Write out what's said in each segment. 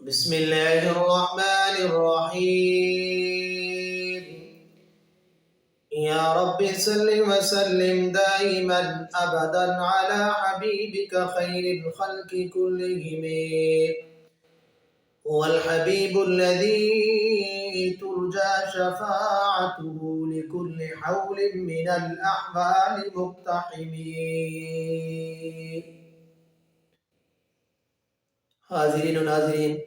بسم الله الرحمن الرحيم. يا رب صل وسلم دائما أبدا على حبيبك خير الخلق كلهم. هو الحبيب الذي ترجى شفاعته لكل حول من الأحوال مقتحم. حاضرین و ناظرین،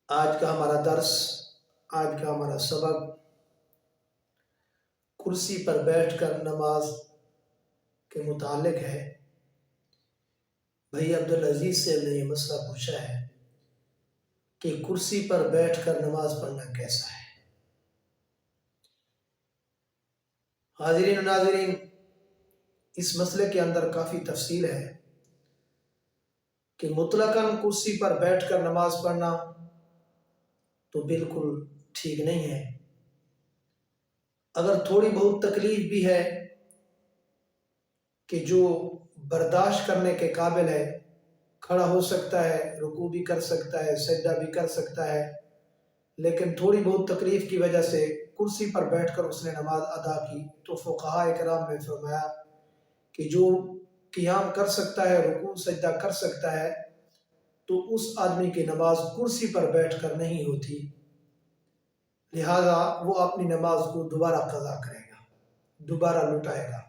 آج کا ہمارا درس، آج کا ہمارا سبق کرسی پر بیٹھ کر نماز کے متعلق ہے۔ بھائی عبدالعزیز سے نے یہ مسئلہ پوچھا ہے کہ کرسی پر بیٹھ کر نماز پڑھنا کیسا ہے۔ حاضرین و ناظرین، اس مسئلے کے اندر کافی تفصیل ہے کہ مطلقاً کرسی پر بیٹھ کر نماز پڑھنا تو بالکل ٹھیک نہیں ہے۔ اگر تھوڑی بہت تکلیف بھی ہے کہ جو برداشت کرنے کے قابل ہے، کھڑا ہو سکتا ہے، رکوع بھی کر سکتا ہے، سجدہ بھی کر سکتا ہے، لیکن تھوڑی بہت تکلیف کی وجہ سے کرسی پر بیٹھ کر اس نے نماز ادا کی، تو فقہاء کرام نے فرمایا کہ جو قیام کر سکتا ہے، رکوع سجدہ کر سکتا ہے، تو اس آدمی کی نماز کرسی پر بیٹھ کر نہیں ہوتی، لہذا وہ اپنی نماز کو دوبارہ قضا کرے گا، دوبارہ لٹائے گا۔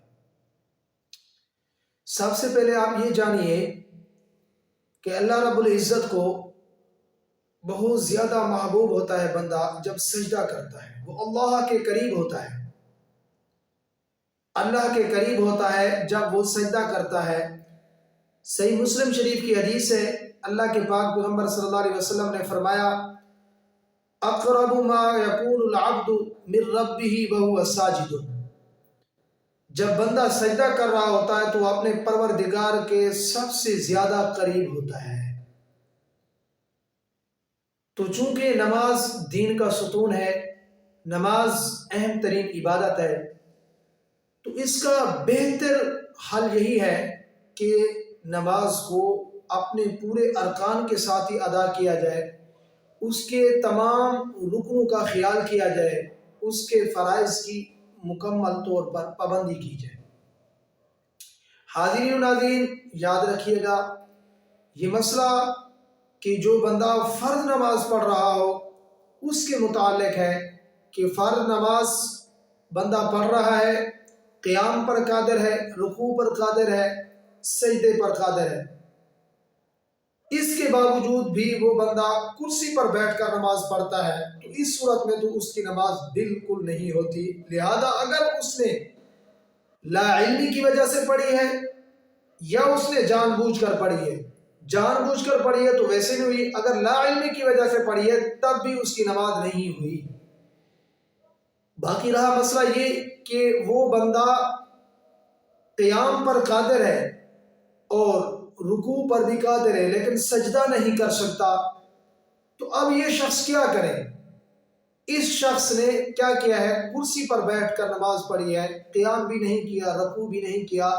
سب سے پہلے آپ یہ جانیے کہ اللہ رب العزت کو بہت زیادہ محبوب ہوتا ہے بندہ جب سجدہ کرتا ہے، وہ اللہ کے قریب ہوتا ہے، اللہ کے قریب ہوتا ہے جب وہ سجدہ کرتا ہے۔ صحیح مسلم شریف کی حدیث ہے، اللہ کے پاک پیغمبر صلی اللہ علیہ وسلم نے فرمایا، اقرب ما یکون العبد من ربہ وہو ساجد، جب بندہ سجدہ کر رہا ہوتا ہے تو اپنے پروردگار کے سب سے زیادہ قریب ہوتا ہے۔ تو چونکہ نماز دین کا ستون ہے، نماز اہم ترین عبادت ہے، تو اس کا بہتر حل یہی ہے کہ نماز کو اپنے پورے ارکان کے ساتھ ہی ادا کیا جائے، اس کے تمام رکنوں کا خیال کیا جائے، اس کے فرائض کی مکمل طور پر پابندی کی جائے۔ حاضرین و ناظرین، یاد رکھیے گا یہ مسئلہ کہ جو بندہ فرض نماز پڑھ رہا ہو اس کے متعلق ہے کہ فرض نماز بندہ پڑھ رہا ہے، قیام پر قادر ہے، رکوع پر قادر ہے، سجدے پر قادر ہے، اس کے باوجود بھی وہ بندہ کرسی پر بیٹھ کر نماز پڑھتا ہے، تو اس صورت میں تو اس کی نماز بالکل نہیں ہوتی۔ لہذا اگر اس نے لا علمی کی وجہ سے پڑھی ہے یا اس نے جان بوجھ کر پڑھی ہے، جان بوجھ کر پڑھی ہے تو ویسے نہیں ہوئی، اگر لا علمی کی وجہ سے پڑھی ہے تب بھی اس کی نماز نہیں ہوئی۔ باقی رہا مسئلہ یہ کہ وہ بندہ قیام پر قادر ہے اور رکوع پر بھی قادر ہے لیکن سجدہ نہیں کر سکتا، تو اب یہ شخص کیا کرے؟ اس شخص نے کیا کیا ہے؟ کرسی پر بیٹھ کر نماز پڑھی ہے، قیام بھی نہیں کیا، رکوع بھی نہیں کیا،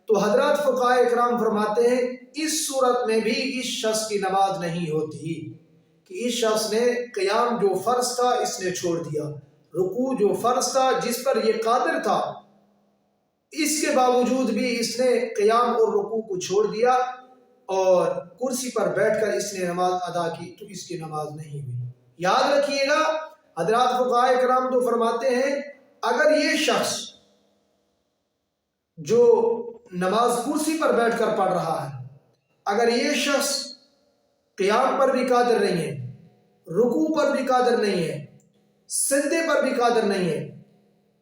تو حضرات فقہاء اکرام فرماتے ہیں اس صورت میں بھی اس شخص کی نماز نہیں ہوتی، کہ اس شخص نے قیام جو فرض تھا اس نے چھوڑ دیا، رکوع جو فرض تھا جس پر یہ قادر تھا اس کے باوجود بھی اس نے قیام اور رکوع کو چھوڑ دیا اور کرسی پر بیٹھ کر اس نے نماز ادا کی، تو اس کی نماز نہیں ہوئی۔ یاد رکھیے گا حضرات فقہاء کرام تو فرماتے ہیں اگر یہ شخص جو نماز کرسی پر بیٹھ کر پڑھ رہا ہے، اگر یہ شخص قیام پر بھی قادر نہیں ہے، رکوع پر بھی قادر نہیں ہے، سجدے پر بھی قادر نہیں ہے،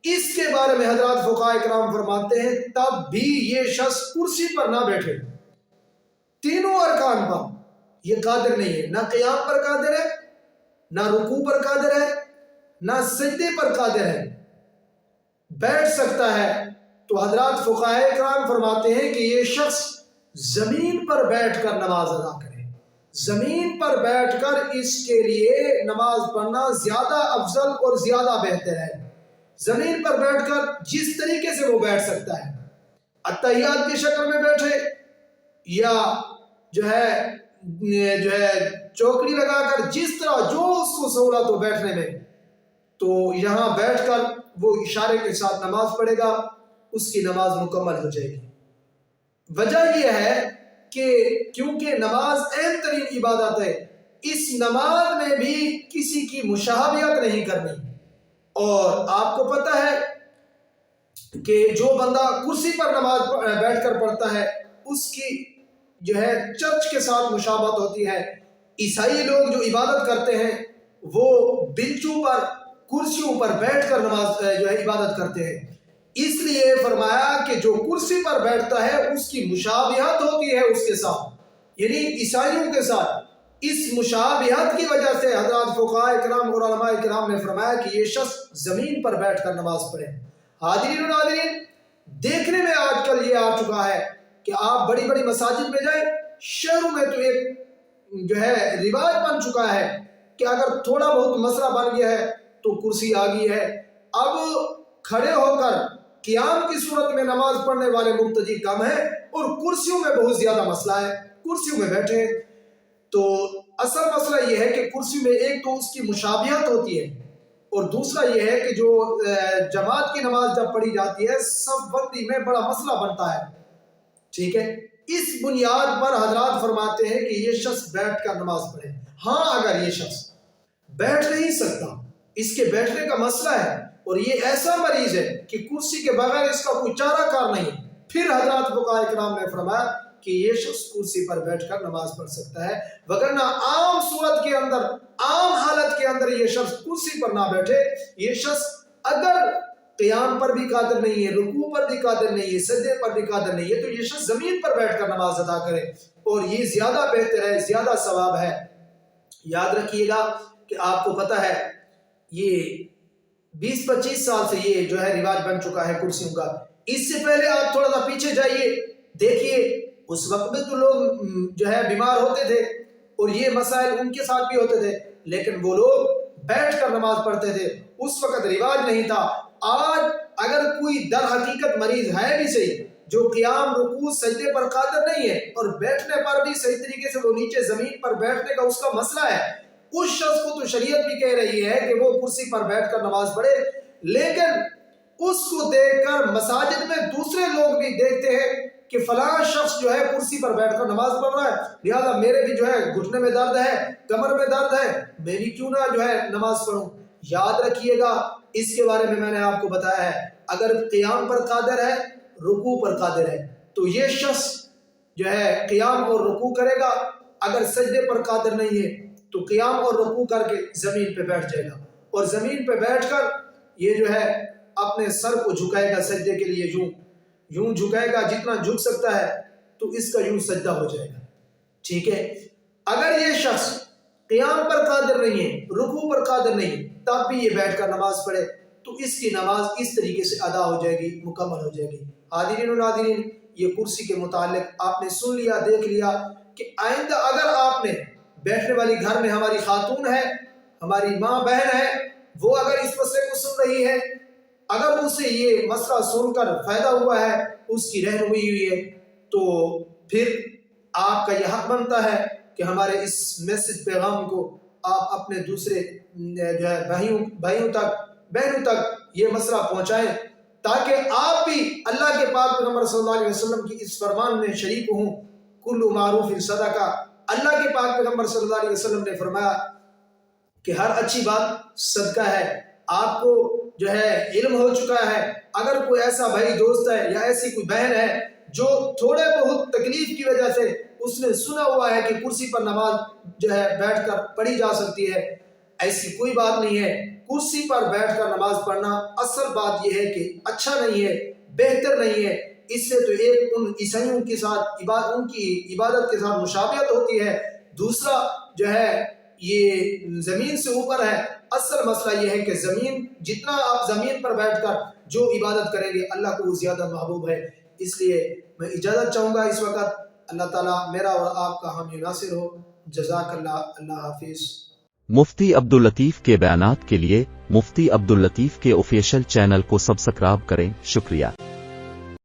اس کے بارے میں حضرات فقہاء کرام فرماتے ہیں تب بھی یہ شخص کرسی پر نہ بیٹھے، تینوں ارکان پر یہ قادر نہیں ہے، نہ قیام پر قادر ہے، نہ رکوع پر قادر ہے، نہ سجدے پر قادر ہے، بیٹھ سکتا ہے، تو حضرات فقہاء کرام فرماتے ہیں کہ یہ شخص زمین پر بیٹھ کر نماز ادا کرے۔ زمین پر بیٹھ کر اس کے لیے نماز پڑھنا زیادہ افضل اور زیادہ بہتر ہے۔ زمین پر بیٹھ کر جس طریقے سے وہ بیٹھ سکتا ہے، اتحیات کی شکل میں بیٹھے یا جو ہے جو ہے چوکڑی لگا کر جس طرح جو اس کو سہولت ہو بیٹھنے میں، تو یہاں بیٹھ کر وہ اشارے کے ساتھ نماز پڑھے گا، اس کی نماز مکمل ہو جائے گی۔ وجہ یہ ہے کہ کیونکہ نماز اہم ترین عبادت ہے، اس نماز میں بھی کسی کی مشابہت نہیں کرنی۔ اور آپ کو پتہ ہے کہ جو بندہ کرسی پر نماز بیٹھ کر پڑھتا ہے اس کی جو ہے چرچ کے ساتھ مشابہت ہوتی ہے۔ عیسائی لوگ جو عبادت کرتے ہیں وہ بنچوں پر، کرسیوں پر بیٹھ کر نماز جو ہے عبادت کرتے ہیں۔ اس لیے فرمایا کہ جو کرسی پر بیٹھتا ہے اس کی مشابہت ہوتی ہے اس کے ساتھ، یعنی عیسائیوں کے ساتھ۔ اس مشابہت کی وجہ سے حضرات فقہاء کرام اور علماء کرام نے فرمایا کہ یہ شخص زمین پر بیٹھ کر نماز پڑھے۔ حاضرین و ناظرین، دیکھنے میں آج کل یہ آ چکا ہے کہ آپ بڑی بڑی مساجد میں جائیں، شہروں میں تو ایک جو ہے رواج بن چکا ہے کہ اگر تھوڑا بہت مسئلہ بن گیا ہے تو کرسی آ گئی ہے، اب کھڑے ہو کر قیام کی صورت میں نماز پڑھنے والے مقتدی کم ہیں اور کرسیوں میں بہت زیادہ مسئلہ ہے، کرسیوں میں بیٹھے۔ تو اصل مسئلہ یہ ہے کہ کرسی میں ایک تو اس کی مشابہت ہوتی ہے، اور دوسرا یہ ہے کہ جو جماعت کی نماز جب پڑھی جاتی ہے صف بندی میں بڑا مسئلہ بنتا ہے، ٹھیک ہے۔ اس بنیاد پر حضرات فرماتے ہیں کہ یہ شخص بیٹھ کر نماز پڑھے۔ ہاں اگر یہ شخص بیٹھ نہیں سکتا، اس کے بیٹھنے کا مسئلہ ہے اور یہ ایسا مریض ہے کہ کرسی کے بغیر اس کا کوئی چارہ کار نہیں، پھر حضرات فقہاء کرام نے فرمایا کہ یہ شخص کرسی پر بیٹھ کر نماز پڑھ سکتا ہے، وگرنہ عام صورت کے اندر، عام حالت کے اندر یہ شخص کرسی پر نہ بیٹھے۔ یہ شخص اگر قیام پر بھی قادر نہیں ہے، رکوع پر بھی قادر نہیں ہے، سجدے پر بھی قادر نہیں ہے، تو یہ شخص زمین پر بیٹھ کر نماز ادا کرے، اور یہ زیادہ بہتر ہے، زیادہ ثواب ہے۔ یاد رکھیے گا کہ آپ کو پتہ ہے یہ 20-25 سال سے یہ جو ہے رواج بن چکا ہے کرسیوں کا۔ اس سے پہلے آپ تھوڑا سا پیچھے جائیے، دیکھیے اس وقت میں تو لوگ جو ہے بیمار ہوتے تھے اور یہ مسائل ان کے ساتھ بھی ہوتے تھے، لیکن وہ لوگ بیٹھ کر نماز پڑھتے تھے، اس وقت رواج نہیں تھا۔ آج اگر کوئی در حقیقت مریض ہے بھی صحیح، جو قیام، رکوع، سجدے پر قادر نہیں ہے اور بیٹھنے پر بھی صحیح طریقے سے وہ نیچے زمین پر بیٹھنے کا اس کا مسئلہ ہے، اس شخص کو تو شریعت بھی کہہ رہی ہے کہ وہ کرسی پر بیٹھ کر نماز پڑھے، لیکن اس کو دیکھ کر مساجد میں دوسرے لوگ بھی دیکھتے ہیں کہ فلاں شخص جو ہے کرسی پر بیٹھ کر نماز پڑھ رہا ہے، لہذا میرے بھی جو ہے گھٹنے میں درد ہے، کمر میں درد ہے، میں بھی کیوں نہ جو ہے نماز پڑھوں۔ یاد رکھیے گا، اس کے بارے میں نے آپ کو بتایا ہے، اگر قیام پر قادر ہے، رکوع پر قادر ہے، تو یہ شخص جو ہے قیام اور رکوع کرے گا، اگر سجدے پر قادر نہیں ہے تو قیام اور رکوع کر کے زمین پہ بیٹھ جائے گا، اور زمین پہ بیٹھ کر یہ جو ہے اپنے سر کو جھکائے گا سجدے کے لیے، یوں جھکائے گا جتنا جھک سکتا ہے، تو اس کا یوں سجدہ ہو جائے گا، ٹھیک ہے۔ اگر یہ شخص قیام پر قادر نہیں ہے، رکوع پر قادر نہیں، تب بھی یہ بیٹھ کر نماز پڑھے تو اس کی نماز اس طریقے سے ادا ہو جائے گی، مکمل ہو جائے گی۔ حاضرین و ناظرین، یہ کرسی کے متعلق آپ نے سن لیا، دیکھ لیا کہ آئندہ اگر آپ نے بیٹھنے والی گھر میں ہماری خاتون ہے، ہماری ماں بہن ہے، وہ اگر اس مسئلے کو سن رہی ہے، اگر اسے یہ مسئلہ سن کر فائدہ ہوا ہے، اس کی رہنمائی ہوئی ہے، تو پھر آپ کا یہ حق بنتا ہے کہ ہمارے اس میسج پیغام کو آپ اپنے دوسرے جو ہے بھائیوں تک، بہنوں تک یہ مسئلہ پہنچائیں، تاکہ آپ بھی اللہ کے پاک پیغمبر صلی اللہ علیہ وسلم کی اس فرمان میں شریک ہوں، کل معروف صدقہ۔ اللہ کے پاک پیغمبر صلی اللہ علیہ وسلم نے فرمایا کہ ہر اچھی بات صدقہ ہے۔ آپ کو جو ہے علم ہو چکا ہے، اگر کوئی ایسا بھائی دوست ہے یا ایسی کوئی بہن ہے جو تھوڑے بہت تکلیف کی وجہ سے اس نے سنا ہوا ہے کہ کرسی پر نماز جو ہے بیٹھ کر پڑھی جا سکتی ہے، ایسی کوئی بات نہیں ہے۔ کرسی پر بیٹھ کر نماز پڑھنا اصل بات یہ ہے کہ اچھا نہیں ہے، بہتر نہیں ہے، اس سے تو ایک ان عیسائیوں کے ساتھ ان کی عبادت کے ساتھ مشابہت ہوتی ہے، دوسرا جو ہے یہ زمین سے اوپر ہے۔ اصل مسئلہ یہ ہے کہ زمین، جتنا آپ زمین پر بیٹھ کر جو عبادت کریں گے اللہ کو وہ زیادہ محبوب ہے۔ اس لیے میں اجازت چاہوں گا اس وقت۔ اللہ تعالیٰ میرا اور آپ کا حامی ناصر ہو۔ جزاک اللہ، اللہ حافظ۔ مفتی عبداللطیف کے بیانات کے لیے مفتی عبداللطیف کے آفیشیل چینل کو سبسکرائب کریں۔ شکریہ۔